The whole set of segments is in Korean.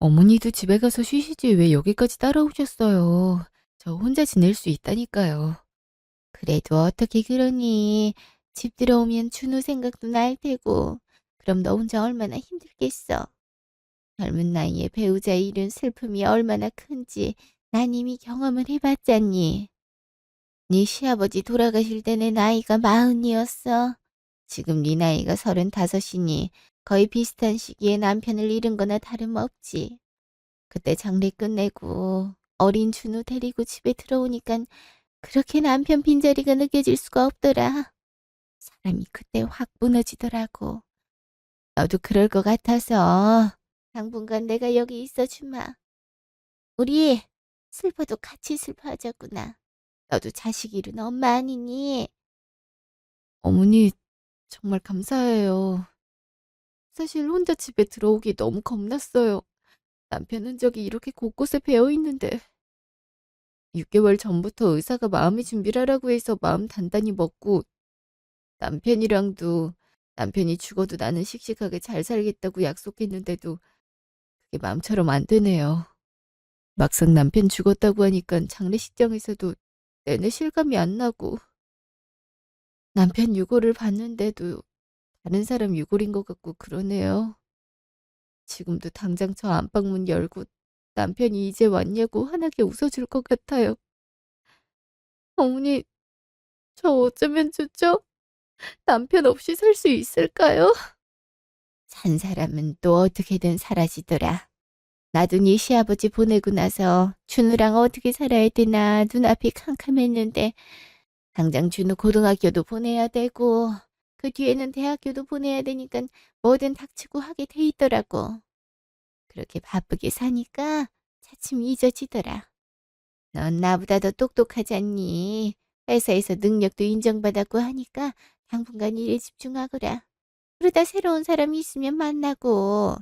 어머니도 집에 가서 쉬시지 왜 여기까지 따라오셨어요. 저 혼자 지낼 수 있다니까요. 그래도 어떻게 그러니? 집 들어오면 준우 생각도 날 테고. 그럼 너 혼자 얼마나 힘들겠어. 젊은 나이에 배우자 잃은 슬픔이 얼마나 큰지 난 이미 경험을 해봤잖니. 네 시아버지 돌아가실 때 내 나이가 40이었어. 지금 네 나이가 35이니 거의 비슷한 시기에 남편을 잃은 거나 다름없지. 그때 장례 끝내고 어린 준우 데리고 집에 들어오니깐 그렇게 남편 빈자리가 느껴질 수가 없더라. 사람이 그때 확 무너지더라고. 너도 그럴 것 같아서 당분간 내가 여기 있어 주마. 우리 슬퍼도 같이 슬퍼하자꾸나. 너도 자식 잃은 엄마 아니니? 어머니, 정말 감사해요. 사실 혼자 집에 들어오기 너무 겁났어요. 남편 흔적이 이렇게 곳곳에 배어 있는데. 6개월 전부터 의사가 마음의 준비를 하라고 해서 마음 단단히 먹고 남편이랑도 남편이 죽어도 나는 씩씩하게 잘 살겠다고 약속했는데도 그게 마음처럼 안 되네요. 막상 남편 죽었다고 하니까 장례식장에서도 내내 실감이 안 나고 남편 유골을 봤는데도 다른 사람 유골인 것 같고 그러네요. 지금도 당장 저 안방문 열고 남편이 이제 왔냐고 환하게 웃어줄 것 같아요. 어머니, 저 어쩌면 좋죠? 남편 없이 살 수 있을까요? 산 사람은 또 어떻게든 사라지더라. 나도 네 시아버지 보내고 나서 준우랑 어떻게 살아야 되나 눈앞이 캄캄했는데 당장 준우 고등학교도 보내야 되고 그 뒤에는 대학교도 보내야 되니까 뭐든 닥치고 하게 돼 있더라고. 그렇게 바쁘게 사니까 차츰 잊어지더라. 넌 나보다 더 똑똑하잖니. 회사에서 능력도 인정받았고 하니까 당분간 일에 집중하거라. 그러다 새로운 사람이 있으면 만나고.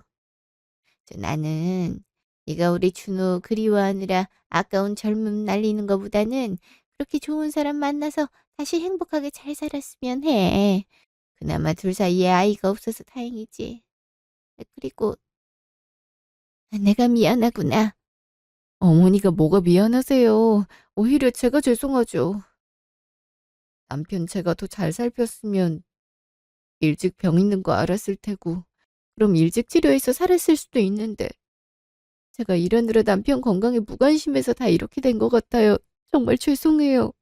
나는 네가 우리 준호 그리워하느라 아까운 젊음 날리는 것보다는 그렇게 좋은 사람 만나서 다시 행복하게 잘 살았으면 해. 그나마 둘 사이에 아이가 없어서 다행이지. 그리고 내가 미안하구나. 어머니가 뭐가 미안하세요. 오히려 제가 죄송하죠. 남편 제가 더 잘 살폈으면 일찍 병 있는 거 알았을 테고, 그럼 일찍 치료해서 살았을 수도 있는데, 제가 일하느라 남편 건강에 무관심해서 다 이렇게 된 것 같아요. 정말 죄송해요.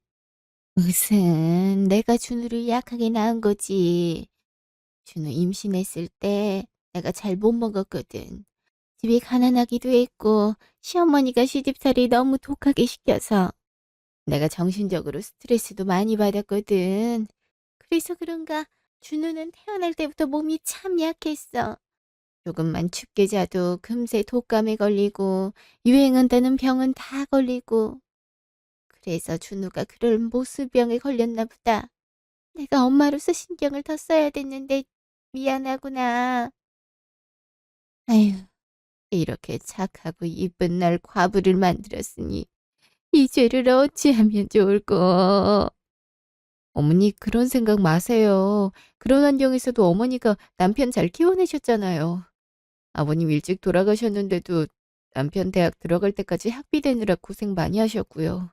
무슨 내가 준우를 약하게 낳은 거지. 준우 임신했을 때 내가 잘 못 먹었거든. 집이 가난하기도 했고 시어머니가 시집살이 너무 독하게 시켜서 내가 정신적으로 스트레스도 많이 받았거든. 그래서 그런가 준우는 태어날 때부터 몸이 참 약했어. 조금만 춥게 자도 금세 독감에 걸리고 유행한다는 병은 다 걸리고 그래서 준우가 그런 모수병에 걸렸나 보다. 내가 엄마로서 신경을 더 써야 됐는데 미안하구나. 아휴, 이렇게 착하고 이쁜 날 과부를 만들었으니 이 죄를 어찌하면 좋을꼬. 어머니, 그런 생각 마세요. 그런 환경에서도 어머니가 남편 잘 키워내셨잖아요. 아버님 일찍 돌아가셨는데도 남편 대학 들어갈 때까지 학비 대느라 고생 많이 하셨고요.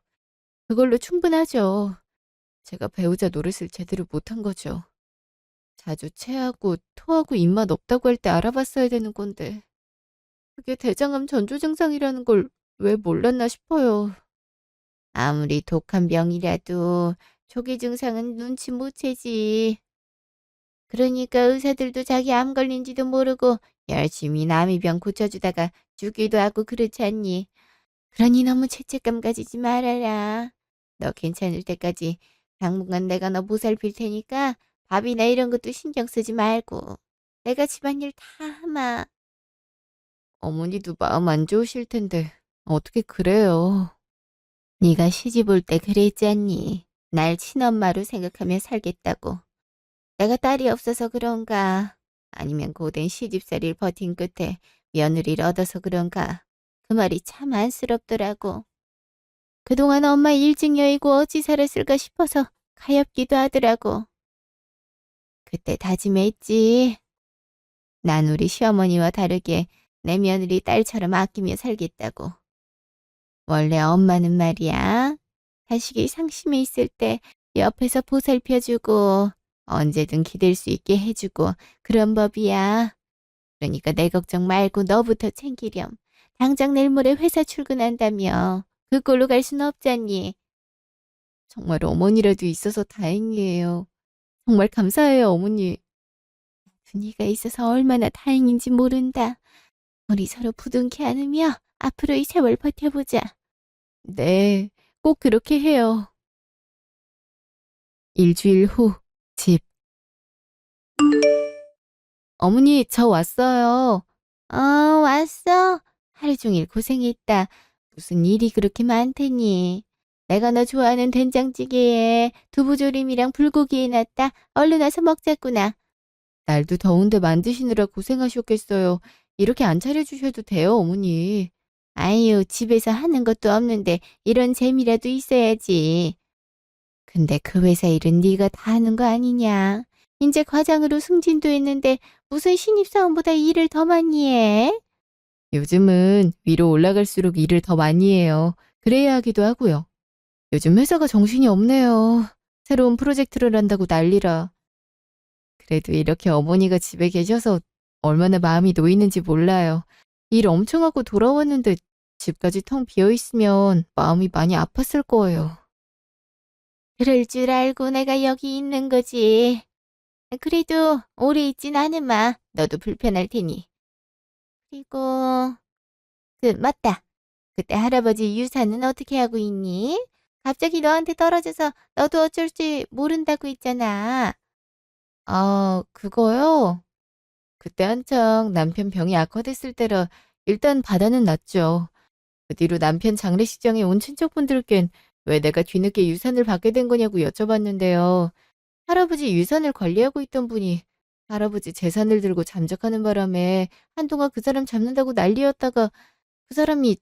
그걸로 충분하죠. 제가 배우자 노릇을 제대로 못한 거죠. 자주 체하고 토하고 입맛 없다고 할 때 알아봤어야 되는 건데 그게 대장암 전조 증상이라는 걸 왜 몰랐나 싶어요. 아무리 독한 병이라도 초기 증상은 눈치 못 채지. 그러니까 의사들도 자기 암 걸린지도 모르고 열심히 남의 병 고쳐주다가 죽기도 하고 그렇지 않니? 그러니 너무 죄책감 가지지 말아라. 너 괜찮을 때까지 당분간 내가 너 보살필 테니까 밥이나 이런 것도 신경 쓰지 말고. 내가 집안일 다 하마. 어머니도 마음 안 좋으실 텐데 어떻게 그래요? 네가 시집 올 때 그랬잖니. 날 친엄마로 생각하며 살겠다고. 내가 딸이 없어서 그런가? 아니면 고된 시집살이를 버틴 끝에 며느리를 얻어서 그런가? 그 말이 참 안쓰럽더라고. 그동안 엄마 일찍 여의고 어찌 살았을까 싶어서 가엾기도 하더라고. 그때 다짐했지. 난 우리 시어머니와 다르게 내 며느리 딸처럼 아끼며 살겠다고. 원래 엄마는 말이야. 자식이 상심해 있을 때 옆에서 보살펴주고 언제든 기댈 수 있게 해주고 그런 법이야. 그러니까 내 걱정 말고 너부터 챙기렴. 당장 내일 모레 회사 출근한다며. 그 꼴로 갈 순 없잖니. 정말 어머니라도 있어서 다행이에요. 정말 감사해요, 어머니. 분이가 있어서 얼마나 다행인지 모른다. 우리 서로 부둥켜 안으며 앞으로 이 세월 버텨보자. 네, 꼭 그렇게 해요. 일주일 후, 집. 어머니, 저 왔어요. 왔어? 하루 종일 고생했다. 무슨 일이 그렇게 많더니. 내가 너 좋아하는 된장찌개에 두부조림이랑 불고기 해놨다. 얼른 와서 먹자꾸나. 날도 더운데 만드시느라 고생하셨겠어요. 이렇게 안 차려주셔도 돼요, 어머니. 아유, 집에서 하는 것도 없는데 이런 재미라도 있어야지. 근데 그 회사 일은 네가 다 하는 거 아니냐? 이제 과장으로 승진도 했는데 무슨 신입사원보다 일을 더 많이 해? 요즘은 위로 올라갈수록 일을 더 많이 해요. 그래야 하기도 하고요. 요즘 회사가 정신이 없네요. 새로운 프로젝트를 한다고 난리라. 그래도 이렇게 어머니가 집에 계셔서 얼마나 마음이 놓이는지 몰라요. 일 엄청 하고 돌아왔는데 집까지 텅 비어 있으면 마음이 많이 아팠을 거예요. 그럴 줄 알고 내가 여기 있는 거지. 그래도 오래 있진 않으마. 너도 불편할 테니. 그리고 맞다. 그때 할아버지 유산은 어떻게 하고 있니? 갑자기 너한테 떨어져서 너도 어쩔지 모른다고 했잖아. 아, 그거요? 그때 한창 남편 병이 악화됐을 때라 일단 바다는 났죠. 그 뒤로 남편 장례식장에 온 친척분들께는 왜 내가 뒤늦게 유산을 받게 된 거냐고 여쭤봤는데요. 할아버지 유산을 관리하고 있던 분이 할아버지 재산을 들고 잠적하는 바람에 한동안 그 사람 잡는다고 난리였다가 그 사람이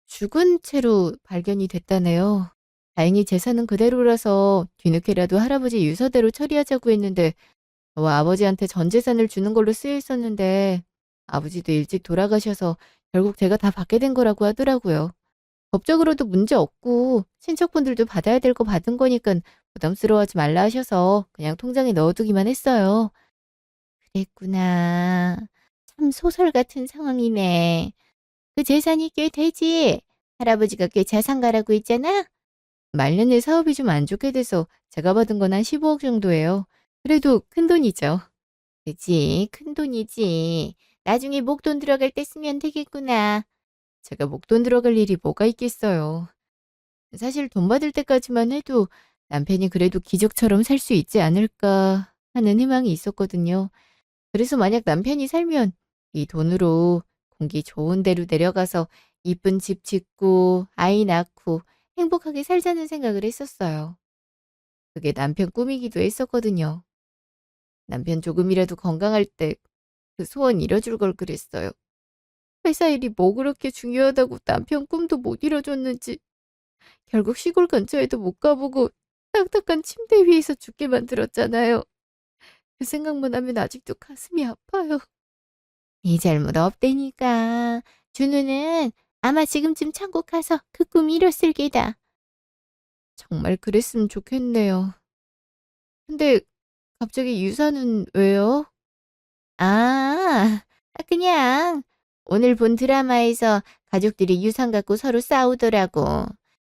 죽은 채로 발견이 됐다네요. 다행히 재산은 그대로라서 뒤늦게라도 할아버지 유서대로 처리하자고 했는데 저와 아버지한테 전 재산을 주는 걸로 쓰여 있었는데 아버지도 일찍 돌아가셔서 결국 제가 다 받게 된 거라고 하더라고요. 법적으로도 문제 없고 친척분들도 받아야 될 거 받은 거니까 부담스러워하지 말라 하셔서 그냥 통장에 넣어두기만 했어요. 그랬구나. 참 소설 같은 상황이네. 그 재산이 꽤 되지? 할아버지가 꽤 자산가라고 했잖아? 말년에 사업이 좀 안 좋게 돼서 제가 받은 건 한 15억 정도예요. 그래도 큰 돈이죠. 그지, 큰 돈이지. 나중에 목돈 들어갈 때 쓰면 되겠구나. 제가 목돈 들어갈 일이 뭐가 있겠어요. 사실 돈 받을 때까지만 해도 남편이 그래도 기적처럼 살 수 있지 않을까 하는 희망이 있었거든요. 그래서 만약 남편이 살면 이 돈으로 공기 좋은 데로 내려가서 이쁜 집 짓고 아이 낳고 행복하게 살자는 생각을 했었어요. 그게 남편 꿈이기도 했었거든요. 남편 조금이라도 건강할 때 그 소원 이뤄줄 걸 그랬어요. 회사 일이 뭐 그렇게 중요하다고 남편 꿈도 못 이뤄줬는지 결국 시골 근처에도 못 가보고 딱딱한 침대 위에서 죽게 만들었잖아요. 그 생각만 하면 아직도 가슴이 아파요. 네 잘못 없다니까. 준우는 아마 지금쯤 천국 가서 그 꿈 이뤘을 게다. 정말 그랬으면 좋겠네요. 근데 갑자기 유산은 왜요? 그냥 오늘 본 드라마에서 가족들이 유산 갖고 서로 싸우더라고.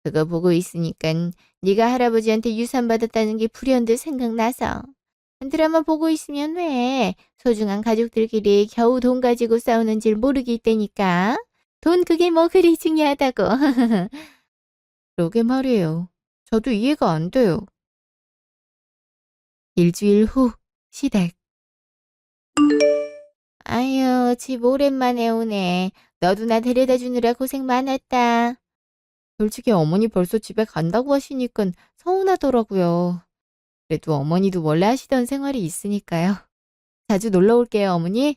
그거 보고 있으니깐 네가 할아버지한테 유산 받았다는 게 불현듯 생각나서. 드라마 보고 있으면 왜 소중한 가족들끼리 겨우 돈 가지고 싸우는 줄 모르겠다니까. 돈 그게 뭐 그리 중요하다고. 그러게 말이에요. 저도 이해가 안 돼요. 일주일 후, 시댁. 아유, 집 오랜만에 오네. 너도 나 데려다 주느라 고생 많았다. 솔직히 어머니 벌써 집에 간다고 하시니까 서운하더라고요. 그래도 어머니도 원래 하시던 생활이 있으니까요. 자주 놀러 올게요, 어머니.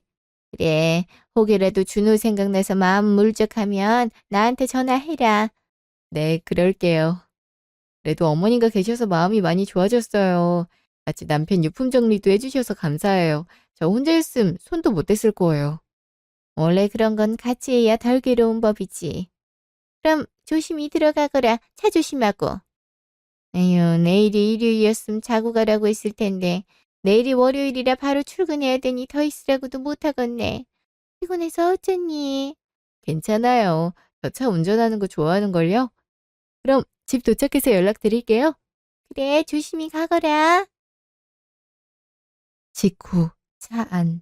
그래, 혹이라도 준우 생각나서 마음 물적하면 나한테 전화해라. 네, 그럴게요. 그래도 어머니가 계셔서 마음이 많이 좋아졌어요. 같이 남편 유품 정리도 해주셔서 감사해요. 저 혼자였음 손도 못 댔을 거예요. 원래 그런 건 같이 해야 덜 괴로운 법이지. 그럼 조심히 들어가거라. 차 조심하고. 에휴, 내일이 일요일이었으면 자고 가라고 했을 텐데 내일이 월요일이라 바로 출근해야 되니 더 있으라고도 못하겠네. 피곤해서 어쩌니? 괜찮아요. 저 차 운전하는 거 좋아하는걸요? 그럼 집 도착해서 연락드릴게요. 그래, 조심히 가거라. 직후 차 안.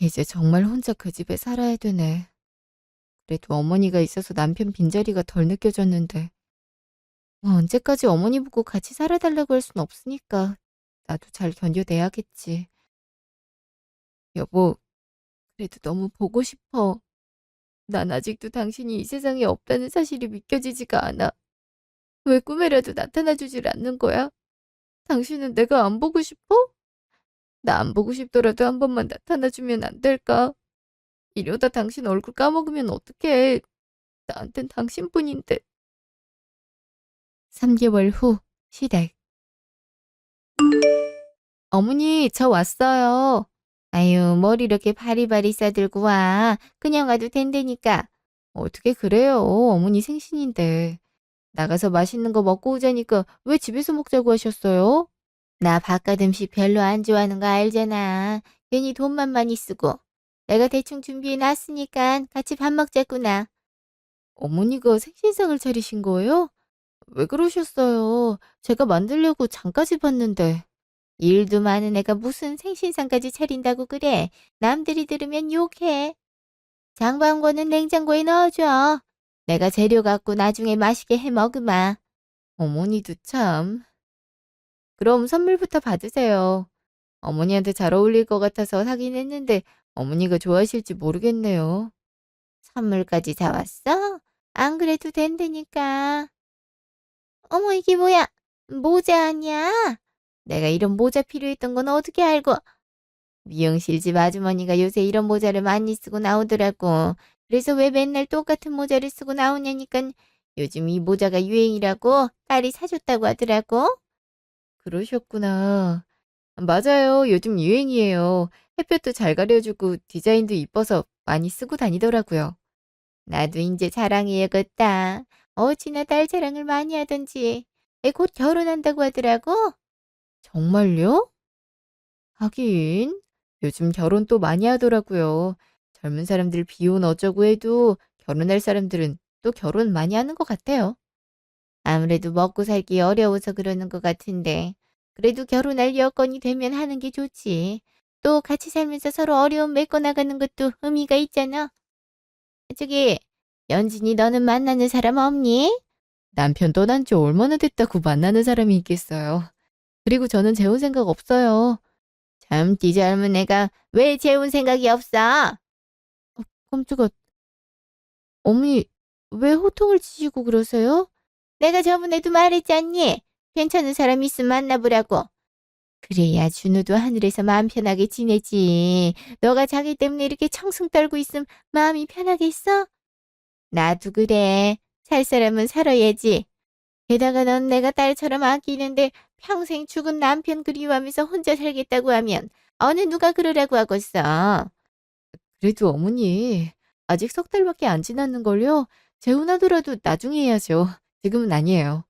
이제 정말 혼자 그 집에 살아야 되네. 그래도 어머니가 있어서 남편 빈자리가 덜 느껴졌는데. 언제까지 어머니 보고 같이 살아달라고 할 순 없으니까 나도 잘 견뎌내야겠지. 여보, 그래도 너무 보고 싶어. 난 아직도 당신이 이 세상에 없다는 사실이 믿겨지지가 않아. 왜 꿈에라도 나타나주질 않는 거야? 당신은 내가 안 보고 싶어? 나 안 보고 싶더라도 한 번만 나타나주면 안 될까? 이러다 당신 얼굴 까먹으면 어떡해. 나한텐 당신뿐인데. 3개월 후 시댁. 어머니, 저 왔어요. 아유, 뭘 이렇게 바리바리 싸들고 와. 그냥 와도 된다니까. 어떻게 그래요? 어머니 생신인데. 나가서 맛있는 거 먹고 오자니까 왜 집에서 먹자고 하셨어요? 나 바깥 음식 별로 안 좋아하는 거 알잖아. 괜히 돈만 많이 쓰고. 내가 대충 준비해 놨으니까 같이 밥 먹자꾸나. 어머니가 생신상을 차리신 거예요? 왜 그러셨어요? 제가 만들려고 장까지 봤는데. 일도 많은 애가 무슨 생신상까지 차린다고 그래. 남들이 들으면 욕해. 장방구는 냉장고에 넣어줘. 내가 재료 갖고 나중에 맛있게 해 먹으마. 어머니도 참. 그럼 선물부터 받으세요. 어머니한테 잘 어울릴 것 같아서 사긴 했는데 어머니가 좋아하실지 모르겠네요. 선물까지 사왔어? 안 그래도 된다니까. 어머, 이게 뭐야? 모자 아니야? 내가 이런 모자 필요했던 건 어떻게 알고? 미용실 집 아주머니가 요새 이런 모자를 많이 쓰고 나오더라고. 그래서 왜 맨날 똑같은 모자를 쓰고 나오냐니까 요즘 이 모자가 유행이라고 딸이 사줬다고 하더라고. 그러셨구나. 맞아요. 요즘 유행이에요. 햇볕도 잘 가려주고 디자인도 이뻐서 많이 쓰고 다니더라고요. 나도 이제 자랑해야겠다. 어찌나 딸 자랑을 많이 하던지. 애 곧 결혼한다고 하더라고. 정말요? 하긴 요즘 결혼 또 많이 하더라고요. 젊은 사람들 비혼 어쩌고 해도 결혼할 사람들은 또 결혼 많이 하는 것 같아요. 아무래도 먹고 살기 어려워서 그러는 것 같은데. 그래도 결혼할 여건이 되면 하는 게 좋지. 또 같이 살면서 서로 어려움 메꿔 나가는 것도 의미가 있잖아. 저기, 연진이 너는 만나는 사람 없니? 남편 떠난 지 얼마나 됐다고 만나는 사람이 있겠어요. 그리고 저는 재혼 생각 없어요. 젊디 젊은 애가 왜 재혼 생각이 없어? 깜짝아. 어머니, 왜 호통을 치시고 그러세요? 내가 저번에도 말했잖니. 괜찮은 사람 있으면 만나보라고. 그래야 준우도 하늘에서 마음 편하게 지내지. 너가 자기 때문에 이렇게 청승 떨고 있으면 마음이 편하겠어? 나도 그래. 살 사람은 살아야지. 게다가 넌 내가 딸처럼 아끼는데 평생 죽은 남편 그리워하면서 혼자 살겠다고 하면 어느 누가 그러라고 하겠어. 그래도 어머니, 아직 3달밖에 안 지났는걸요? 재혼하더라도 나중에 해야죠. 지금은 아니에요.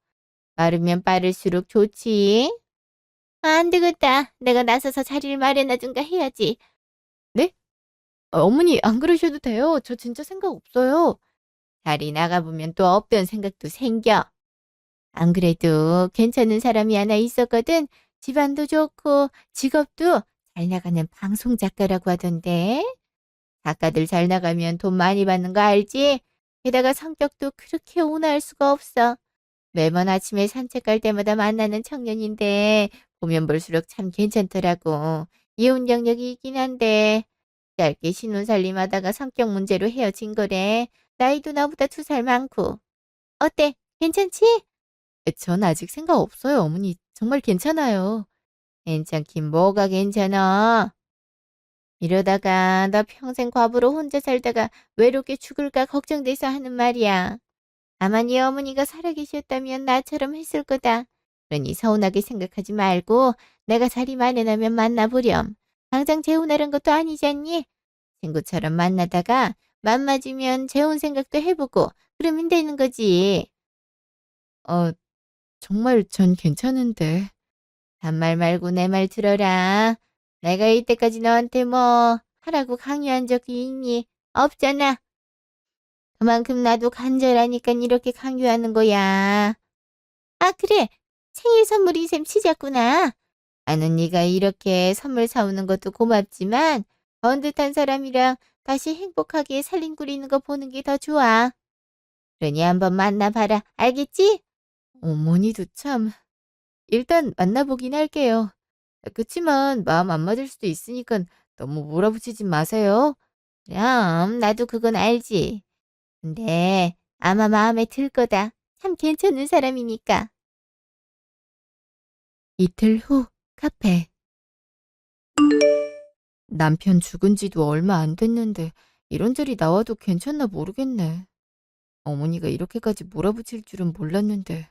빠르면 빠를수록 좋지. 안 되겠다. 내가 나서서 자리를 마련하든가 해야지. 네? 어머니, 안 그러셔도 돼요. 저 진짜 생각 없어요. 자리 나가보면 또 없던 생각도 생겨. 안 그래도 괜찮은 사람이 하나 있었거든. 집안도 좋고 직업도 잘 나가는 방송 작가라고 하던데. 작가들 잘 나가면 돈 많이 받는 거 알지? 게다가 성격도 그렇게 온화할 수가 없어. 매번 아침에 산책 갈 때마다 만나는 청년인데 보면 볼수록 참 괜찮더라고. 이혼 경력이 있긴 한데 짧게 신혼살림하다가 성격 문제로 헤어진 거래. 나이도 나보다 2살 많고. 어때? 괜찮지? 전 아직 생각 없어요, 어머니. 정말 괜찮아요. 괜찮긴 뭐가 괜찮아. 이러다가 너 평생 과부로 혼자 살다가 외롭게 죽을까 걱정돼서 하는 말이야. 다만 네 어머니가 살아계셨다면 나처럼 했을 거다. 그러니 서운하게 생각하지 말고 내가 자리 마련하면 만나보렴. 당장 재혼하는 것도 아니잖니? 친구처럼 만나다가 맘 맞으면 재혼 생각도 해보고 그러면 되는 거지. 어, 정말 전 괜찮은데. 반말 말고 내 말 들어라. 내가 이때까지 너한테 뭐 하라고 강요한 적이 있니? 없잖아. 그만큼 나도 간절하니까 이렇게 강요하는 거야. 아, 그래. 생일 선물이 셈 치자꾸나. 나는 네가 이렇게 선물 사오는 것도 고맙지만 번듯한 사람이랑 다시 행복하게 살림꾸리는 거 보는 게 더 좋아. 그러니 한번 만나봐라. 알겠지? 어머니도 참. 일단 만나보긴 할게요. 그치만 마음 안 맞을 수도 있으니까 너무 몰아붙이지 마세요. 그럼 나도 그건 알지. 근데 아마 마음에 들 거다. 참 괜찮은 사람이니까. 이틀 후 카페. 남편 죽은 지도 얼마 안 됐는데 이런저리 나와도 괜찮나 모르겠네. 어머니가 이렇게까지 몰아붙일 줄은 몰랐는데.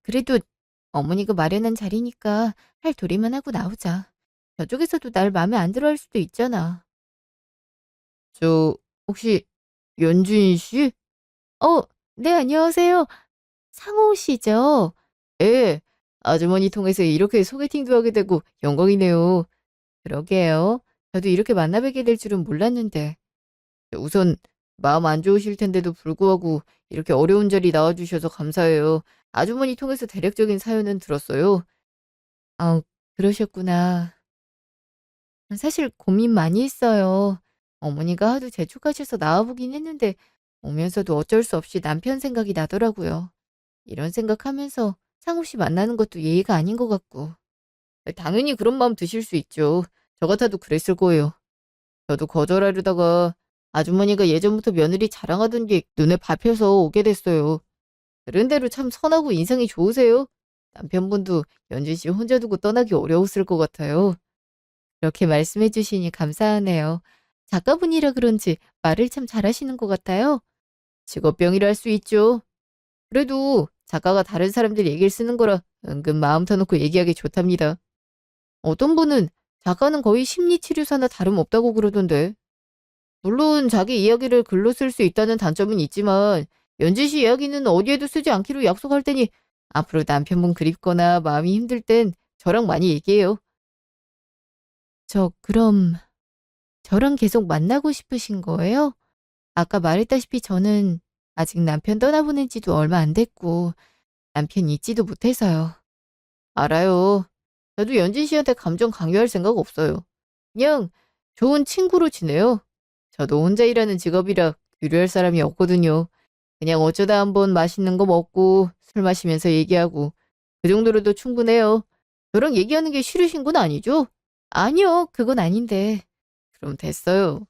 그래도 어머니가 마련한 자리니까 할 도리만 하고 나오자. 저쪽에서도 날 마음에 안 들어 할 수도 있잖아. 혹시 연준 씨? 어, 네, 안녕하세요. 상호 씨죠? 예, 아주머니 통해서 이렇게 소개팅도 하게 되고 영광이네요. 그러게요. 저도 이렇게 만나 뵙게 될 줄은 몰랐는데. 우선 마음 안 좋으실 텐데도 불구하고 이렇게 어려운 자리 나와주셔서 감사해요. 아주머니 통해서 대략적인 사연은 들었어요. 아, 그러셨구나. 사실 고민 많이 했어요. 어머니가 하도 재촉하셔서 나와보긴 했는데 오면서도 어쩔 수 없이 남편 생각이 나더라고요. 이런 생각하면서 상우 씨 만나는 것도 예의가 아닌 것 같고. 당연히 그런 마음 드실 수 있죠. 저 같아도 그랬을 거예요. 저도 거절하려다가 아주머니가 예전부터 며느리 자랑하던 게 눈에 밟혀서 오게 됐어요. 그런대로 참 선하고 인상이 좋으세요. 남편분도 연진 씨 혼자 두고 떠나기 어려웠을 것 같아요. 그렇게 말씀해 주시니 감사하네요. 작가분이라 그런지 말을 참 잘하시는 것 같아요. 직업병이라 할 수 있죠. 그래도 작가가 다른 사람들 얘기를 쓰는 거라 은근 마음 터놓고 얘기하기 좋답니다. 어떤 분은 작가는 거의 심리치료사나 다름없다고 그러던데. 물론 자기 이야기를 글로 쓸 수 있다는 단점은 있지만 연지 씨 이야기는 어디에도 쓰지 않기로 약속할 테니 앞으로 남편분 그립거나 마음이 힘들 땐 저랑 많이 얘기해요. 그럼 저랑 계속 만나고 싶으신 거예요? 아까 말했다시피 저는 아직 남편 떠나보낸 지도 얼마 안 됐고 남편 잊지도 못해서요. 알아요. 저도 연진 씨한테 감정 강요할 생각 없어요. 그냥 좋은 친구로 지내요. 저도 혼자 일하는 직업이라 유료할 사람이 없거든요. 그냥 어쩌다 한번 맛있는 거 먹고 술 마시면서 얘기하고 그 정도로도 충분해요. 저랑 얘기하는 게 싫으신 건 아니죠? 아니요, 그건 아닌데. 그럼 됐어요.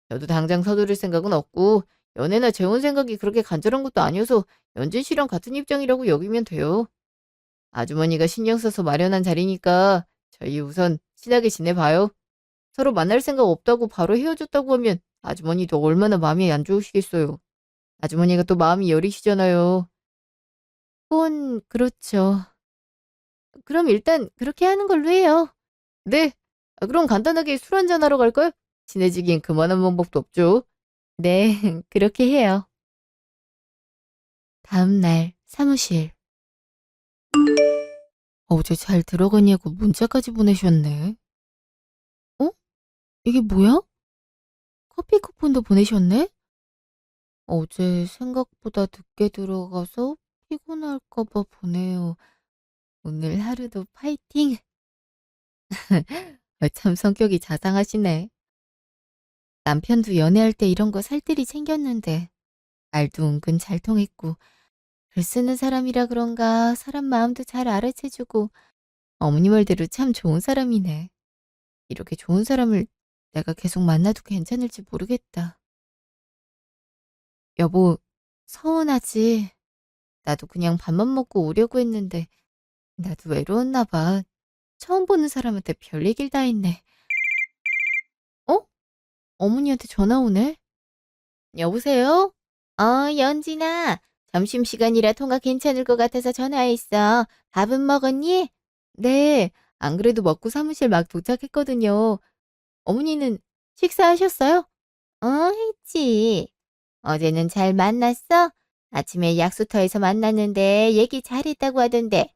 저도 당장 서두를 생각은 없고 연애나 재혼 생각이 그렇게 간절한 것도 아니어서 연진 씨랑 같은 입장이라고 여기면 돼요. 아주머니가 신경 써서 마련한 자리니까 저희 우선 친하게 지내봐요. 서로 만날 생각 없다고 바로 헤어졌다고 하면 아주머니도 얼마나 마음이 안 좋으시겠어요. 아주머니가 또 마음이 여리시잖아요. 그건 그렇죠. 그럼 일단 그렇게 하는 걸로 해요. 네. 그럼 간단하게 술 한잔 하러 갈까요? 친해지긴 그만한 방법도 없죠. 네, 그렇게 해요. 다음 날 사무실. 어제 잘 들어가냐고 문자까지 보내셨네. 어? 이게 뭐야? 커피 쿠폰도 보내셨네? 어제 생각보다 늦게 들어가서 피곤할까 봐 보내요. 오늘 하루도 파이팅! 참 성격이 자상하시네. 남편도 연애할 때 이런 거 살뜰히 챙겼는데 말도 은근 잘 통했고 글 쓰는 사람이라 그런가 사람 마음도 잘 알아채주고 어머니 말대로 참 좋은 사람이네. 이렇게 좋은 사람을 내가 계속 만나도 괜찮을지 모르겠다. 여보, 서운하지? 나도 그냥 밥만 먹고 오려고 했는데 나도 외로웠나 봐. 처음 보는 사람한테 별 얘기를 다 했네. 어? 어머니한테 전화 오네? 여보세요? 연진아. 점심시간이라 통화 괜찮을 것 같아서 전화했어. 밥은 먹었니? 네. 안 그래도 먹고 사무실 막 도착했거든요. 어머니는 식사하셨어요? 했지. 어제는 잘 만났어? 아침에 약수터에서 만났는데 얘기 잘했다고 하던데.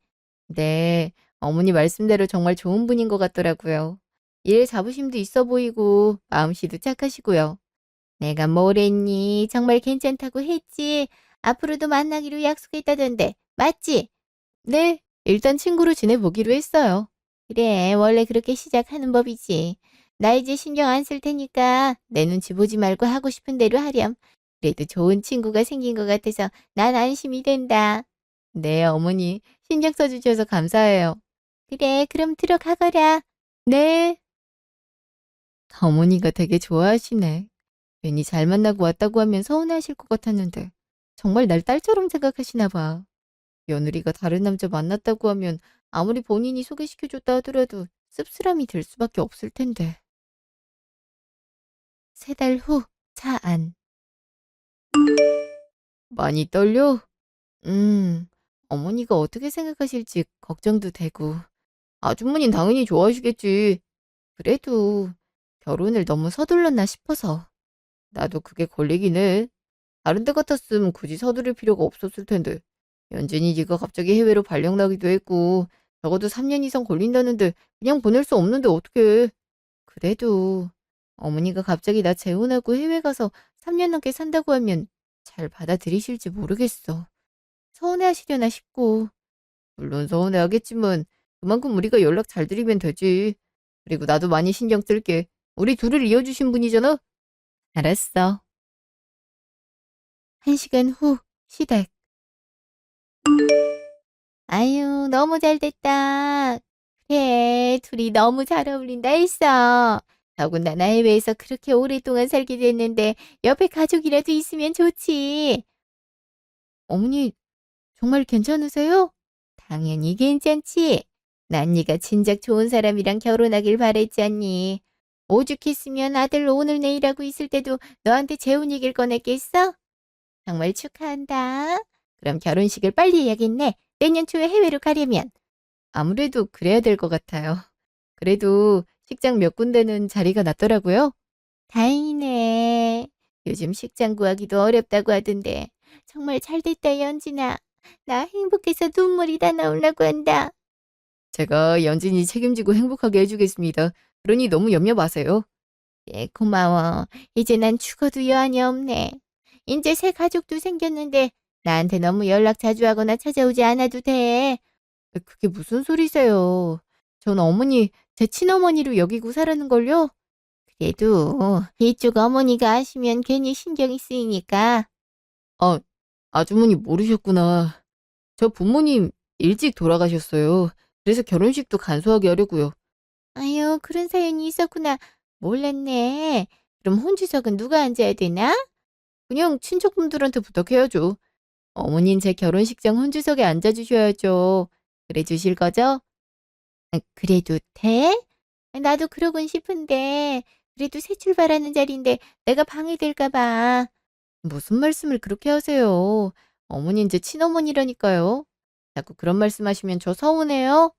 네, 어머니 말씀대로 정말 좋은 분인 것 같더라고요. 일 자부심도 있어 보이고 마음씨도 착하시고요. 내가 뭐랬니? 정말 괜찮다고 했지. 앞으로도 만나기로 약속했다던데. 맞지? 네, 일단 친구로 지내보기로 했어요. 그래, 원래 그렇게 시작하는 법이지. 나 이제 신경 안 쓸 테니까 내 눈치 보지 말고 하고 싶은 대로 하렴. 그래도 좋은 친구가 생긴 것 같아서 난 안심이 된다. 네, 어머니, 신경 써주셔서 감사해요. 그래, 그럼 들어가거라. 네. 어머니가 되게 좋아하시네. 괜히 잘 만나고 왔다고 하면 서운해하실 것 같았는데 정말 날 딸처럼 생각하시나 봐. 며느리가 다른 남자 만났다고 하면 아무리 본인이 소개시켜줬다 하더라도 씁쓸함이 들 수밖에 없을 텐데. 3달 후 차 안. 많이 떨려? 어머니가 어떻게 생각하실지 걱정도 되고. 아주머니는 당연히 좋아하시겠지. 그래도 결혼을 너무 서둘렀나 싶어서. 나도 그게 걸리긴 해. 다른 데 같았으면 굳이 서두를 필요가 없었을 텐데. 연진이 네가 갑자기 해외로 발령 나기도 했고 적어도 3년 이상 걸린다는데 그냥 보낼 수 없는데 어떡해. 그래도 어머니가 갑자기 나 재혼하고 해외 가서 3년 넘게 산다고 하면 잘 받아들이실지 모르겠어. 서운해하시려나 싶고. 물론 서운해하겠지만 그만큼 우리가 연락 잘 드리면 되지. 그리고 나도 많이 신경 쓸게. 우리 둘을 이어주신 분이잖아. 알았어. 1시간 후 시댁. 아유, 너무 잘 됐다. 그래, 둘이 너무 잘 어울린다 했어. 더군다나 해외에서 그렇게 오랫동안 살게 됐는데 옆에 가족이라도 있으면 좋지. 어머니 정말 괜찮으세요? 당연히 괜찮지. 난 네가 진작 좋은 사람이랑 결혼하길 바랬잖니. 오죽했으면 아들 오늘 내일 하고 있을 때도 너한테 재혼 얘기를 꺼냈겠어? 정말 축하한다. 그럼 결혼식을 빨리 해야겠네. 내년 초에 해외로 가려면. 아무래도 그래야 될 것 같아요. 그래도 식장 몇 군데는 자리가 났더라고요. 다행이네. 요즘 식장 구하기도 어렵다고 하던데. 정말 잘 됐다, 연진아. 나 행복해서 눈물이 다 나오려고 한다. 제가 연진이 책임지고 행복하게 해주겠습니다. 그러니 너무 염려 마세요. 예, 고마워. 이제 난 죽어도 여한이 없네. 이제 새 가족도 생겼는데 나한테 너무 연락 자주 하거나 찾아오지 않아도 돼. 그게 무슨 소리세요? 전 어머니 제 친어머니로 여기고 살았는걸요? 그래도 이쪽 어머니가 아시면 괜히 신경이 쓰이니까. 아, 아주머니 모르셨구나. 저 부모님 일찍 돌아가셨어요. 그래서 결혼식도 간소하게 하려고요. 아유, 그런 사연이 있었구나. 몰랐네. 그럼 혼주석은 누가 앉아야 되나? 그냥 친척분들한테 부탁해야죠. 어머닌 제 결혼식장 혼주석에 앉아주셔야죠. 그래 주실 거죠? 그래도 돼? 나도 그러곤 싶은데, 그래도 새 출발하는 자리인데 내가 방해될까 봐. 무슨 말씀을 그렇게 하세요? 어머닌 제 친어머니라니까요. 자꾸 그런 말씀하시면 저 서운해요.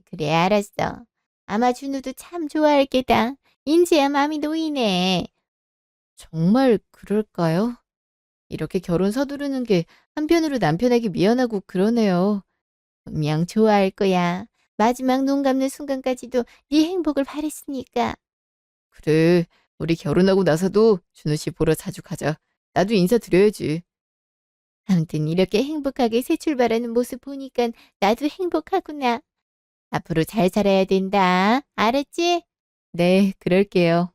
그래, 알았어. 아마 준우도 참 좋아할 게다. 인지야 마음이 놓이네. 정말 그럴까요? 이렇게 결혼 서두르는 게 한편으로 남편에게 미안하고 그러네요. 분명 좋아할 거야. 마지막 눈 감는 순간까지도 네 행복을 바랬으니까. 그래, 우리 결혼하고 나서도 준우 씨 보러 자주 가자. 나도 인사드려야지. 아무튼 이렇게 행복하게 새 출발하는 모습 보니까 나도 행복하구나. 앞으로 잘 살아야 된다. 알았지? 네, 그럴게요.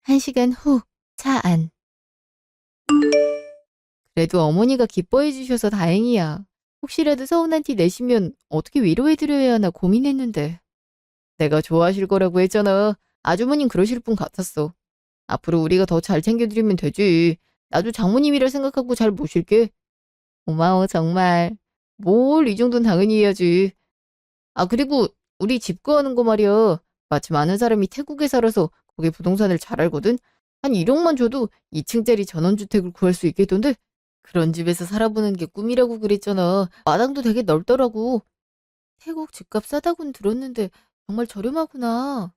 1시간 후 차 안. 그래도 어머니가 기뻐해 주셔서 다행이야. 혹시라도 서운한 티 내시면 어떻게 위로해드려야 하나 고민했는데. 내가 좋아하실 거라고 했잖아. 아주머님 그러실 분 같았어. 앞으로 우리가 더 잘 챙겨드리면 되지. 나도 장모님이라 생각하고 잘 모실게. 고마워, 정말. 뭘 이 정도는 당연히 해야지. 아, 그리고 우리 집 구하는 거 말이야. 마침 아는 사람이 태국에 살아서 거기 부동산을 잘 알거든. 한 1억만 줘도 2층짜리 전원주택을 구할 수 있겠던데? 그런 집에서 살아보는 게 꿈이라고 그랬잖아. 마당도 되게 넓더라고. 태국 집값 싸다고는 들었는데 정말 저렴하구나.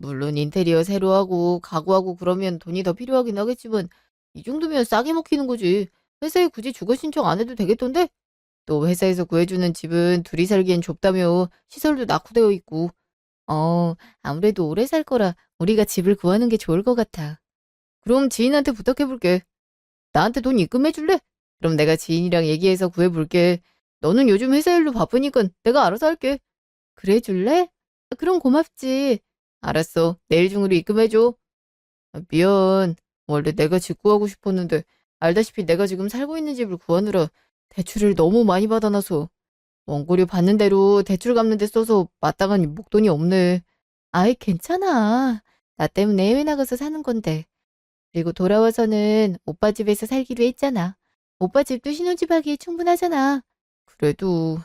물론 인테리어 새로 하고 가구하고 그러면 돈이 더 필요하긴 하겠지만 이 정도면 싸게 먹히는 거지. 회사에 굳이 주거 신청 안 해도 되겠던데? 또 회사에서 구해주는 집은 둘이 살기엔 좁다며 시설도 낙후되어 있고. 아무래도 오래 살 거라 우리가 집을 구하는 게 좋을 것 같아. 그럼 지인한테 부탁해볼게. 나한테 돈 입금해줄래? 그럼 내가 지인이랑 얘기해서 구해볼게. 너는 요즘 회사 일로 바쁘니까 내가 알아서 할게. 그래 줄래? 그럼 고맙지. 알았어. 내일 중으로 입금해줘. 미안. 원래 내가 집 구하고 싶었는데 알다시피 내가 지금 살고 있는 집을 구하느라 대출을 너무 많이 받아놔서 원고료 받는 대로 대출 갚는 데 써서 마땅한 목돈이 없네. 아이, 괜찮아. 나 때문에 해외 나가서 사는 건데. 그리고 돌아와서는 오빠 집에서 살기로 했잖아. 오빠 집도 신혼집 하기에 충분하잖아. 그래도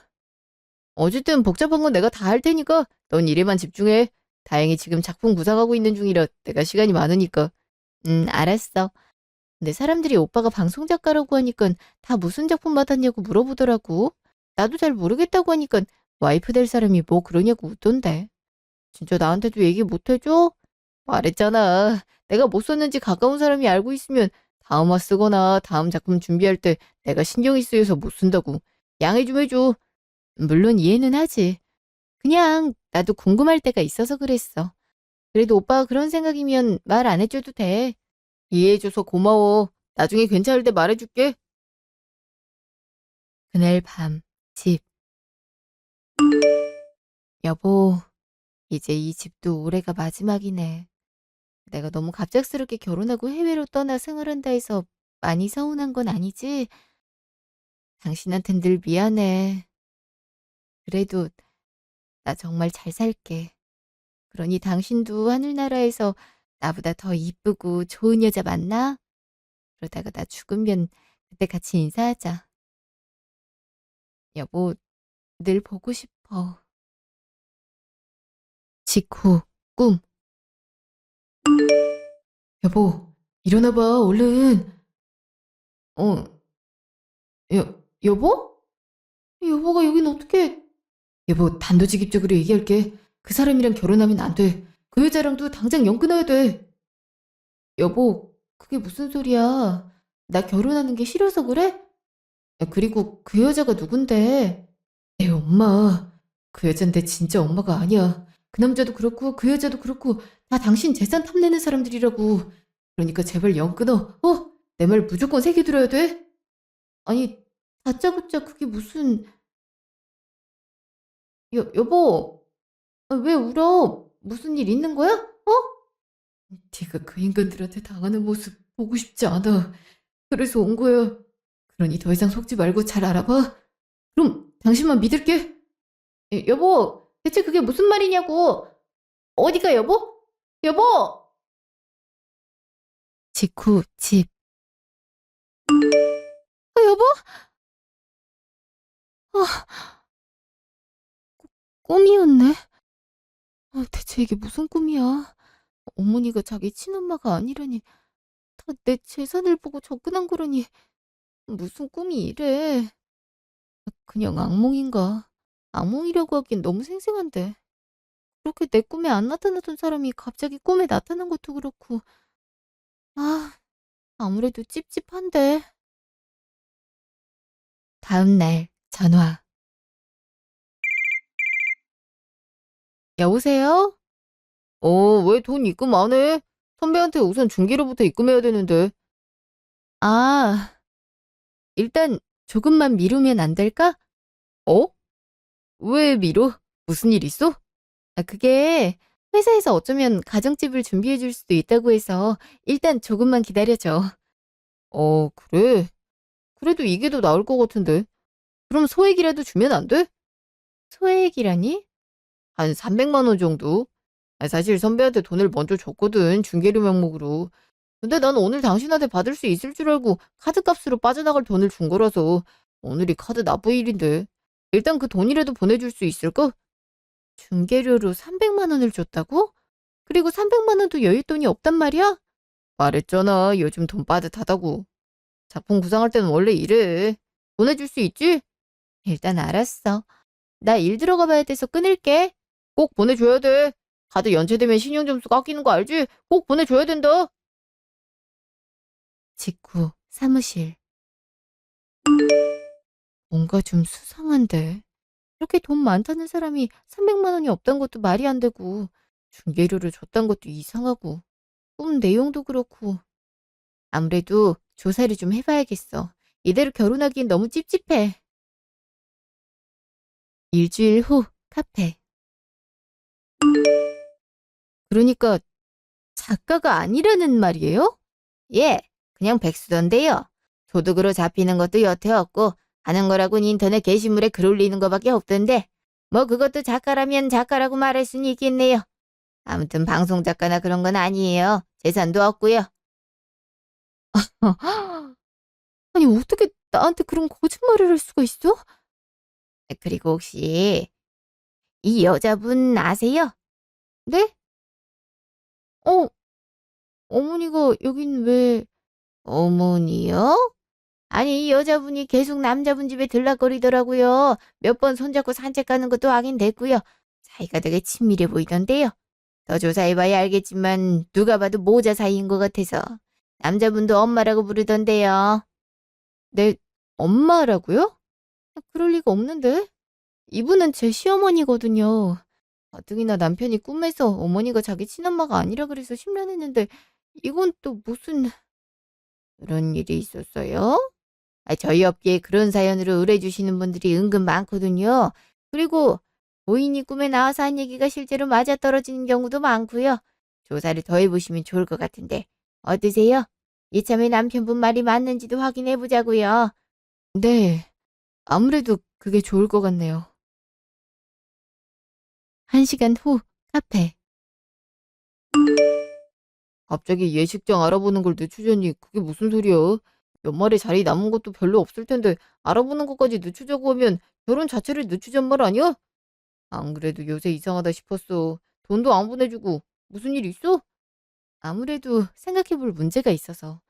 어쨌든 복잡한 건 내가 다 할 테니까 넌 일에만 집중해. 다행히 지금 작품 구상하고 있는 중이라 내가 시간이 많으니까. 알았어. 근데 사람들이 오빠가 방송 작가라고 하니까 다 무슨 작품 받았냐고 물어보더라고. 나도 잘 모르겠다고 하니까 와이프 될 사람이 뭐 그러냐고 웃던데. 진짜 나한테도 얘기 못 해줘? 말했잖아. 내가 못 썼는지 가까운 사람이 알고 있으면 다음화 쓰거나 다음 작품 준비할 때 내가 신경이 쓰여서 못 쓴다고. 양해 좀 해줘. 물론 이해는 하지. 그냥 나도 궁금할 때가 있어서 그랬어. 그래도 오빠가 그런 생각이면 말 안 해줘도 돼. 이해해줘서 고마워. 나중에 괜찮을 때 말해줄게. 그날 밤, 집. 여보, 이제 이 집도 올해가 마지막이네. 내가 너무 갑작스럽게 결혼하고 해외로 떠나 생활한다 해서 많이 서운한 건 아니지? 당신한텐 늘 미안해. 그래도 나 정말 잘 살게. 그러니 당신도 하늘나라에서 나보다 더 이쁘고 좋은 여자 만나? 그러다가 나 죽으면 그때 같이 인사하자. 여보, 늘 보고 싶어. 직후, 꿈. 여보, 일어나봐, 얼른. 어, 여보? 여보가 여긴 어떻게? 여보, 단도직입적으로 얘기할게. 그 사람이랑 결혼하면 안 돼. 그 여자랑도 당장 연 끊어야 돼. 여보, 그게 무슨 소리야? 나 결혼하는 게 싫어서 그래? 야, 그리고 그 여자가 누군데? 내 엄마. 그 여잔데 진짜 엄마가 아니야. 그 남자도 그렇고 그 여자도 그렇고 다 당신 재산 탐내는 사람들이라고. 그러니까 제발 연 끊어. 내 말 무조건 새겨 들어야 돼. 아니, 다짜고짜 그게 무슨... 여보, 왜 울어? 무슨 일 있는 거야? 네가 그 인간들한테 당하는 모습 보고 싶지 않아. 그래서 온 거야. 그러니 더 이상 속지 말고 잘 알아봐. 그럼 당신만 믿을게. 여보, 대체 그게 무슨 말이냐고. 어디가 여보? 여보! 직후 집. 여보? 꿈이었네. 대체 이게 무슨 꿈이야? 어머니가 자기 친엄마가 아니라니. 다 내 재산을 보고 접근한 거라니. 무슨 꿈이 이래. 그냥 악몽인가? 악몽이라고 하기엔 너무 생생한데. 그렇게 내 꿈에 안 나타나던 사람이 갑자기 꿈에 나타난 것도 그렇고. 아무래도 찝찝한데. 다음 날 전화. 여보세요? 왜 돈 입금 안 해? 선배한테 우선 중개료부터 입금해야 되는데. 아, 일단 조금만 미루면 안 될까? 어? 왜 미뤄? 무슨 일 있어? 그게 회사에서 어쩌면 가정집을 준비해 줄 수도 있다고 해서 일단 조금만 기다려줘. 그래. 그래도 이게 더 나을 것 같은데. 그럼 소액이라도 주면 안 돼? 소액이라니? 한 300만 원 정도? 사실 선배한테 돈을 먼저 줬거든, 중개료 명목으로. 근데 난 오늘 당신한테 받을 수 있을 줄 알고 카드값으로 빠져나갈 돈을 준 거라서 오늘이 카드 납부일인데. 일단 그 돈이라도 보내줄 수 있을까? 중개료로 300만 원을 줬다고? 그리고 300만 원도 여윳돈이 없단 말이야? 말했잖아, 요즘 돈 빠듯하다고. 작품 구상할 때는 원래 이래. 보내줄 수 있지? 일단 알았어. 나 일 들어가 봐야 돼서 끊을게. 꼭 보내줘야 돼. 카드 연체되면 신용점수 깎이는 거 알지? 꼭 보내줘야 된다. 직후 사무실. 뭔가 좀 수상한데. 이렇게 돈 많다는 사람이 300만 원이 없단 것도 말이 안 되고, 중개료를 줬단 것도 이상하고, 내용도 그렇고. 아무래도 조사를 좀 해봐야겠어. 이대로 결혼하기엔 너무 찝찝해. 일주일 후 카페. 그러니까 작가가 아니라는 말이에요? 예, 그냥 백수던데요. 소득으로 잡히는 것도 여태 없고 하는 거라곤 인터넷 게시물에 글 올리는 거밖에 없던데 뭐 그것도 작가라면 작가라고 말할 수는 있겠네요. 아무튼 방송 작가나 그런 건 아니에요. 재산도 없고요. 아니 어떻게 나한테 그런 거짓말을 할 수가 있어? 그리고 혹시 이 여자분 아세요? 네? 어, 어머니가 여긴 왜... 어머니요? 아니, 이 여자분이 계속 남자분 집에 들락거리더라고요. 몇 번 손잡고 산책 가는 것도 확인됐고요. 사이가 되게 친밀해 보이던데요. 더 조사해봐야 알겠지만 누가 봐도 모자 사이인 것 같아서. 남자분도 엄마라고 부르던데요. 네, 엄마라고요? 그럴 리가 없는데. 이분은 제 시어머니거든요. 가뜩이나 남편이 꿈에서 어머니가 자기 친엄마가 아니라 그래서 심란했는데 이건 또 무슨... 그런 일이 있었어요? 저희 업계에 그런 사연으로 의뢰주시는 분들이 은근 많거든요. 그리고 고인이 꿈에 나와서 한 얘기가 실제로 맞아떨어지는 경우도 많고요. 조사를 더 해보시면 좋을 것 같은데 어떠세요? 이참에 남편분 말이 맞는지도 확인해보자고요. 네, 아무래도 그게 좋을 것 같네요. 1시간 후 카페. 갑자기 예식장 알아보는 걸 늦추자니 그게 무슨 소리야? 연말에 자리 남은 것도 별로 없을 텐데 알아보는 것까지 늦추자고 하면 결혼 자체를 늦추잔 말 아니야? 안 그래도 요새 이상하다 싶었어. 돈도 안 보내주고 무슨 일 있어? 아무래도 생각해볼 문제가 있어서.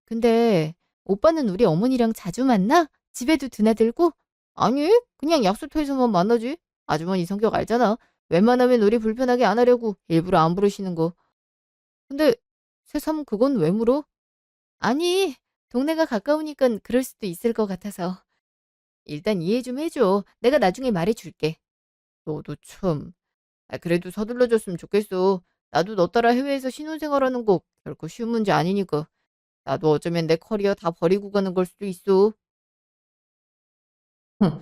근데 오빠는 우리 어머니랑 자주 만나? 집에도 드나들고? 아니, 그냥 약속해서만 만나지. 아주머니 성격 알잖아. 웬만하면 우리 불편하게 안 하려고 일부러 안 부르시는 거. 근데 새삼 그건 왜 물어? 아니, 동네가 가까우니까 그럴 수도 있을 것 같아서. 일단 이해 좀 해줘. 내가 나중에 말해줄게. 너도 참. 그래도 서둘러 줬으면 좋겠어. 나도 너 따라 해외에서 신혼생활하는 거 결코 쉬운 문제 아니니까. 나도 어쩌면 내 커리어 다 버리고 가는 걸 수도 있어. 흥,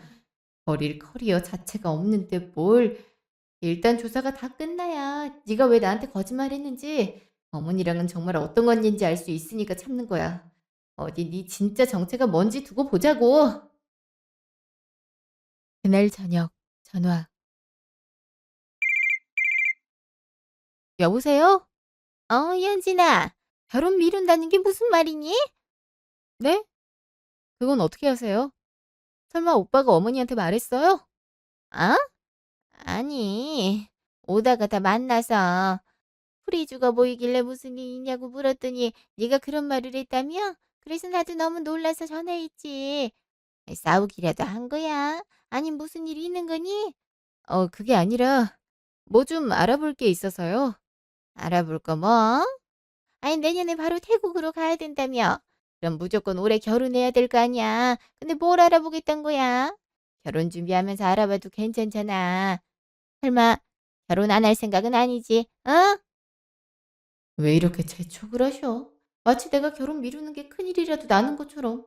버릴 커리어 자체가 없는데 뭘. 일단 조사가 다 끝나야 네가 왜 나한테 거짓말했는지 어머니랑은 정말 어떤 관계인지 알 수 있으니까 참는 거야. 어디 네 진짜 정체가 뭔지 두고 보자고. 그날 저녁 전화. 여보세요? 현진아. 결혼 미룬다는 게 무슨 말이니? 네? 그건 어떻게 아세요? 설마 오빠가 어머니한테 말했어요? 어? 아니, 오다가 다 만나서 풀이 죽어 보이길래 무슨 일 있냐고 물었더니 네가 그런 말을 했다며? 그래서 나도 너무 놀라서 전화했지. 싸우기라도 한 거야? 아니 무슨 일이 있는 거니? 그게 아니라 뭐 좀 알아볼 게 있어서요. 알아볼 거 뭐? 아니 내년에 바로 태국으로 가야 된다며. 그럼 무조건 올해 결혼해야 될 거 아니야. 근데 뭘 알아보겠단 거야? 결혼 준비하면서 알아봐도 괜찮잖아. 설마 결혼 안 할 생각은 아니지? 어? 왜 이렇게 재촉을 하셔? 마치 내가 결혼 미루는 게 큰일이라도 나는 것처럼.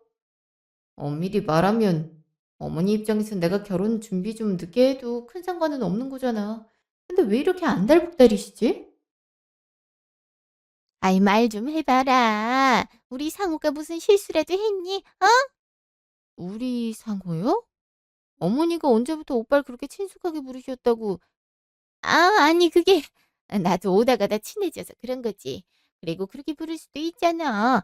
엄밀히 말하면 어머니 입장에선 내가 결혼 준비 좀 늦게 해도 큰 상관은 없는 거잖아. 근데 왜 이렇게 안달복달이시지? 아이, 말 좀 해봐라. 우리 상우가 무슨 실수라도 했니? 어? 우리 상호요? 어머니가 언제부터 오빠를 그렇게 친숙하게 부르셨다고. 아니, 그게, 나도 오다 가다 친해져서 그런 거지. 그리고 그렇게 부를 수도 있잖아.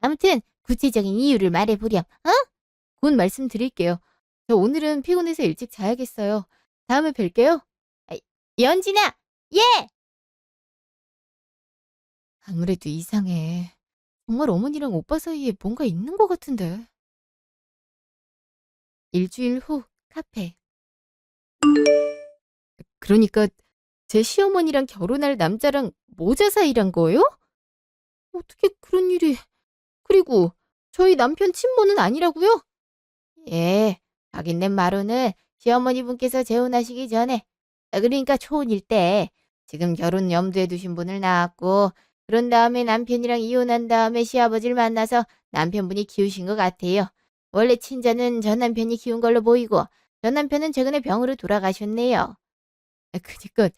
아무튼, 구체적인 이유를 말해보렴. 어? 곧 말씀드릴게요. 저 오늘은 피곤해서 일찍 자야겠어요. 다음에 뵐게요. 아, 연진아! 예! 아무래도 이상해. 정말 어머니랑 오빠 사이에 뭔가 있는 것 같은데. 일주일 후 카페. 그러니까 제 시어머니랑 결혼할 남자랑 모자 사이란 거예요? 어떻게 그런 일이... 그리고 저희 남편 친모는 아니라고요? 예, 확인된 바로는 시어머니분께서 재혼하시기 전에, 그러니까 초혼일 때 지금 결혼 염두에 두신 분을 낳았고, 그런 다음에 남편이랑 이혼한 다음에 시아버지를 만나서 남편분이 키우신 것 같아요. 원래 친자는 전 남편이 키운 걸로 보이고, 전 남편은 최근에 병으로 돌아가셨네요. 그니까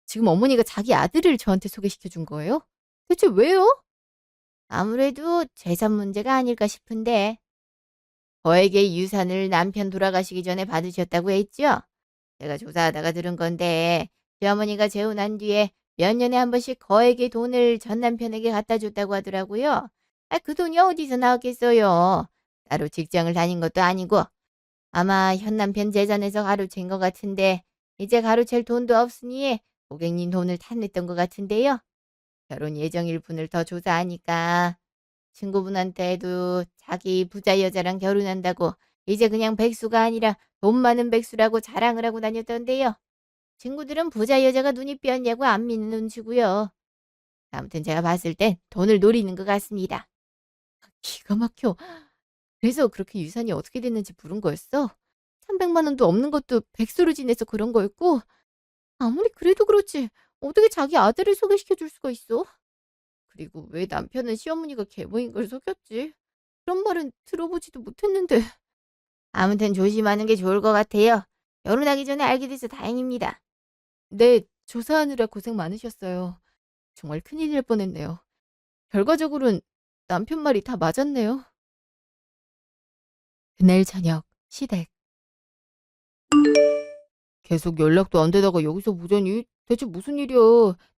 지금 어머니가 자기 아들을 저한테 소개시켜 준 거예요? 대체 왜요? 아무래도 재산 문제가 아닐까 싶은데, 거액의 유산을 남편 돌아가시기 전에 받으셨다고 했죠? 제가 조사하다가 들은 건데, 시어머니가 재혼한 뒤에 몇 년에 한 번씩 거액의 돈을 전 남편에게 갖다 줬다고 하더라고요. 그 돈이 어디서 나왔겠어요? 따로 직장을 다닌 것도 아니고, 아마 현 남편 재산에서 가로챈 것 같은데, 이제 가로챌 돈도 없으니 고객님 돈을 탔냈던 것 같은데요. 결혼 예정일 분을 더 조사하니까 친구분한테도 자기 부자 여자랑 결혼한다고 이제 그냥 백수가 아니라 돈 많은 백수라고 자랑을 하고 다녔던데요. 친구들은 부자 여자가 눈이 삐었냐고 안 믿는 눈치고요. 아무튼 제가 봤을 땐 돈을 노리는 것 같습니다. 기가 막혀. 그래서 그렇게 유산이 어떻게 됐는지 물은 거였어? 300만 원도 없는 것도 백수로 지내서 그런 거였고, 아무리 그래도 그렇지 어떻게 자기 아들을 소개시켜 줄 수가 있어? 그리고 왜 남편은 시어머니가 계모인 걸 속였지? 그런 말은 들어보지도 못했는데. 아무튼 조심하는 게 좋을 것 같아요. 결혼하기 전에 알게 돼서 다행입니다. 네, 조사하느라 고생 많으셨어요. 정말 큰일 날 뻔했네요. 결과적으로는 남편 말이 다 맞았네요. 그날 저녁 시댁. 계속 연락도 안 되다가 여기서 보자니 대체 무슨 일이야?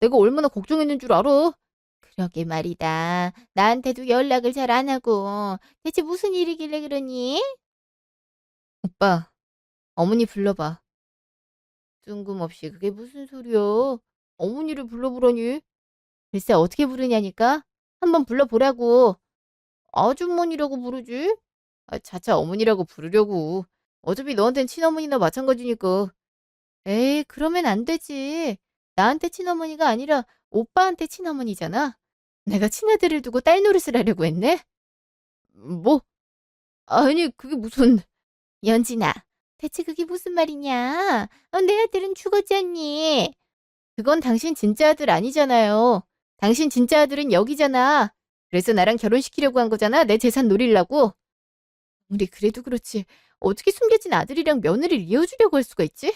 내가 얼마나 걱정했는 줄 알아? 그러게 말이다. 나한테도 연락을 잘 안 하고 대체 무슨 일이길래 그러니? 오빠, 어머니 불러봐. 뜬금없이 그게 무슨 소리야? 어머니를 불러보라니. 글쎄 어떻게 부르냐니까? 한번 불러보라고. 아주머니라고 부르지? 차차 어머니라고 부르려고. 어차피 너한텐 친어머니나 마찬가지니까. 에이, 그러면 안 되지. 나한테 친어머니가 아니라 오빠한테 친어머니잖아. 내가 친아들을 두고 딸 노릇을 하려고 했네? 뭐? 아니, 그게 무슨... 연진아, 대체 그게 무슨 말이냐? 내 아들은 죽었잖니. 그건 당신 진짜 아들 아니잖아요. 당신 진짜 아들은 여기잖아. 그래서 나랑 결혼시키려고 한 거잖아. 내 재산 노리려고. 우리 그래도 그렇지. 어떻게 숨겨진 아들이랑 며느리를 이어주려고 할 수가 있지?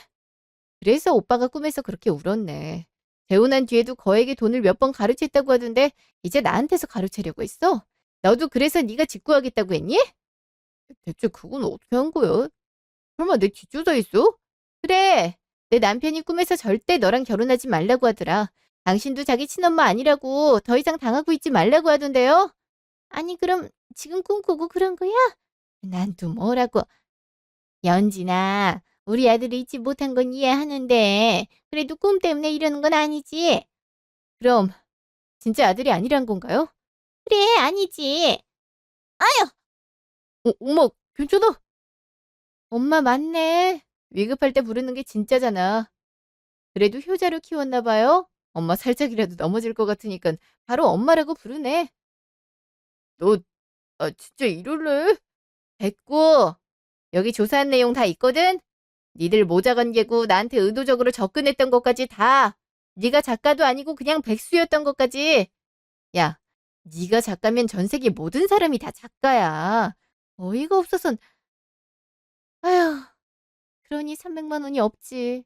그래서 오빠가 꿈에서 그렇게 울었네. 재혼한 뒤에도 거액의 돈을 몇 번 가로챘다고 하던데 이제 나한테서 가로채려고 했어? 너도 그래서 네가 직구하겠다고 했니? 대체 그건 어떻게 한 거야? 설마 내 뒷조사했어? 그래. 내 남편이 꿈에서 절대 너랑 결혼하지 말라고 하더라. 당신도 자기 친엄마 아니라고 더 이상 당하고 있지 말라고 하던데요? 아니 그럼 지금 꿈꾸고 그런 거야? 난 또 뭐라고. 연진아, 우리 아들이 잊지 못한 건 이해하는데 그래도 꿈 때문에 이러는 건 아니지? 그럼 진짜 아들이 아니란 건가요? 그래, 아니지. 아유, 엄마, 괜찮아? 엄마 맞네. 위급할 때 부르는 게 진짜잖아. 그래도 효자로 키웠나 봐요. 엄마 살짝이라도 넘어질 것 같으니까 바로 엄마라고 부르네. 너, 진짜 이럴래? 됐고, 여기 조사한 내용 다 있거든? 니들 모자 관계고 나한테 의도적으로 접근했던 것까지 다. 네가 작가도 아니고 그냥 백수였던 것까지. 야, 네가 작가면 전 세계 모든 사람이 다 작가야. 어이가 없어선. 아휴, 그러니 300만 원이 없지.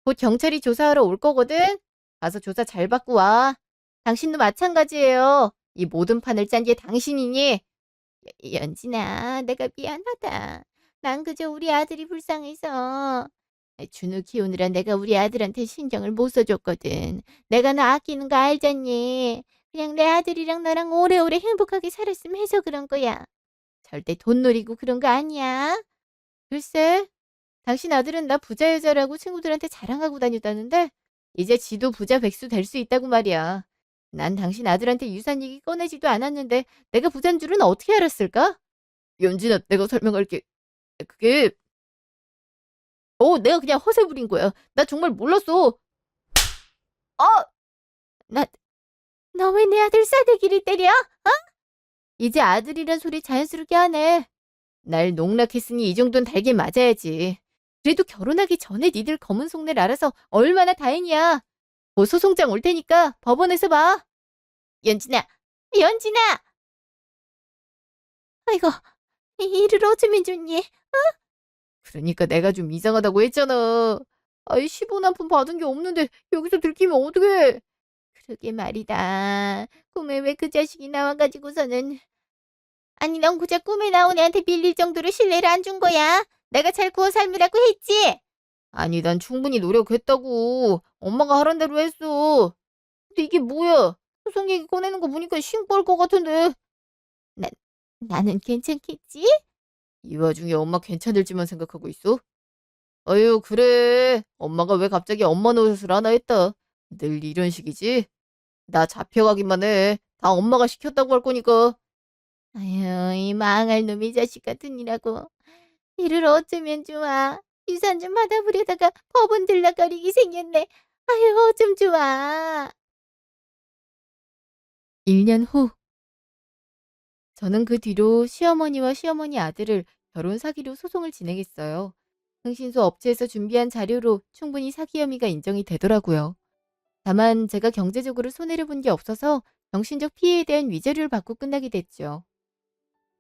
곧 경찰이 조사하러 올 거거든? 가서 조사 잘 받고 와. 당신도 마찬가지예요. 이 모든 판을 짠 게 당신이니? 연진아, 내가 미안하다. 난 그저 우리 아들이 불쌍해서. 준우 키우느라 내가 우리 아들한테 신경을 못 써줬거든. 내가 너 아끼는 거 알잖니? 그냥 내 아들이랑 너랑 오래오래 행복하게 살았으면 해서 그런 거야. 절대 돈 노리고 그런 거 아니야. 글쎄, 당신 아들은 나 부자 여자라고 친구들한테 자랑하고 다녔다는데 이제 지도 부자 백수 될 수 있다고 말이야. 난 당신 아들한테 유산 얘기 꺼내지도 않았는데 내가 부자인 줄은 어떻게 알았을까? 연진아, 내가 설명할게. 그게 내가 그냥 허세 부린 거야. 나 정말 몰랐어. 아! 너 왜 내 아들 싸대기를 때려? 이제 아들이란 소리 자연스럽게 하네. 날 농락했으니 이 정도는 달게 맞아야지. 그래도 결혼하기 전에 니들 검은 속내를 알아서 얼마나 다행이야. 소송장 올 테니까 법원에서 봐. 연진아, 연진아! 아이고, 이를 어쩌면 좋니? 그러니까 내가 좀 이상하다고 했잖아. 아이 15남편 받은 게 없는데 여기서 들키면 어떡해. 그러게 말이다. 꿈에 왜 그 자식이 나와가지고서는. 아니, 넌 고작 꿈에 나온 애한테 빌릴 정도로 신뢰를 안 준 거야. 내가 잘 구워 삶으라고 했지? 아니 난 충분히 노력했다고. 엄마가 하란 대로 했어. 근데 이게 뭐야? 소송 얘기 꺼내는 거 보니까 신고할 것 같은데. 나는 괜찮겠지? 이 와중에 엄마 괜찮을지만 생각하고 있어? 아유 그래. 엄마가 왜 갑자기 엄마 노릇을 하나 했다. 늘 이런 식이지? 나 잡혀가기만 해. 다 엄마가 시켰다고 할 거니까. 아유, 이 망할 놈이 자식 같으니라고. 이를 어쩌면 좋아. 유산 좀 받아보려다가 법원 들락거리기 생겼네. 아유, 어쩜 좋아. 1년 후. 저는 그 뒤로 시어머니와 시어머니 아들을 결혼 사기로 소송을 진행했어요. 흥신소 업체에서 준비한 자료로 충분히 사기 혐의가 인정이 되더라고요. 다만 제가 경제적으로 손해를 본 게 없어서 정신적 피해에 대한 위자료를 받고 끝나게 됐죠.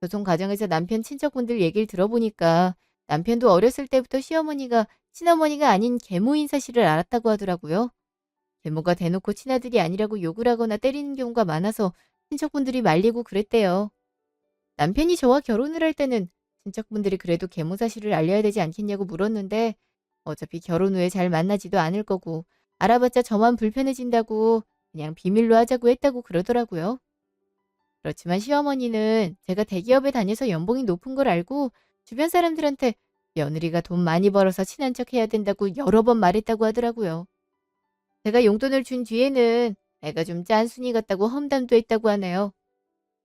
소송 과정에서 남편 친척분들 얘기를 들어보니까 남편도 어렸을 때부터 시어머니가 친어머니가 아닌 계모인 사실을 알았다고 하더라고요. 계모가 대놓고 친아들이 아니라고 욕을 하거나 때리는 경우가 많아서 친척분들이 말리고 그랬대요. 남편이 저와 결혼을 할 때는 친척분들이 그래도 계모 사실을 알려야 되지 않겠냐고 물었는데 어차피 결혼 후에 잘 만나지도 않을 거고 알아봤자 저만 불편해진다고 그냥 비밀로 하자고 했다고 그러더라고요. 그렇지만 시어머니는 제가 대기업에 다녀서 연봉이 높은 걸 알고 주변 사람들한테 며느리가 돈 많이 벌어서 친한 척 해야 된다고 여러 번 말했다고 하더라고요. 제가 용돈을 준 뒤에는 애가 좀 짠순이 같다고 험담도 했다고 하네요.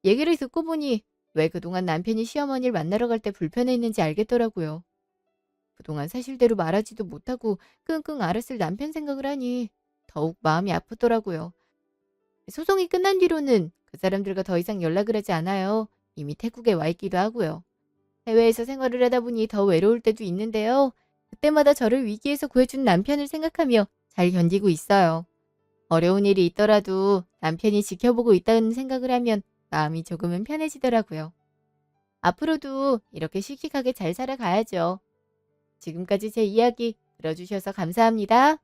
얘기를 듣고 보니 왜 그동안 남편이 시어머니를 만나러 갈 때 불편해했는지 알겠더라고요. 그동안 사실대로 말하지도 못하고 끙끙 앓았을 남편 생각을 하니 더욱 마음이 아프더라고요. 소송이 끝난 뒤로는 그 사람들과 더 이상 연락을 하지 않아요. 이미 태국에 와 있기도 하고요. 해외에서 생활을 하다 보니 더 외로울 때도 있는데요. 그때마다 저를 위기에서 구해준 남편을 생각하며 잘 견디고 있어요. 어려운 일이 있더라도 남편이 지켜보고 있다는 생각을 하면 마음이 조금은 편해지더라고요. 앞으로도 이렇게 씩씩하게 잘 살아가야죠. 지금까지 제 이야기 들어주셔서 감사합니다.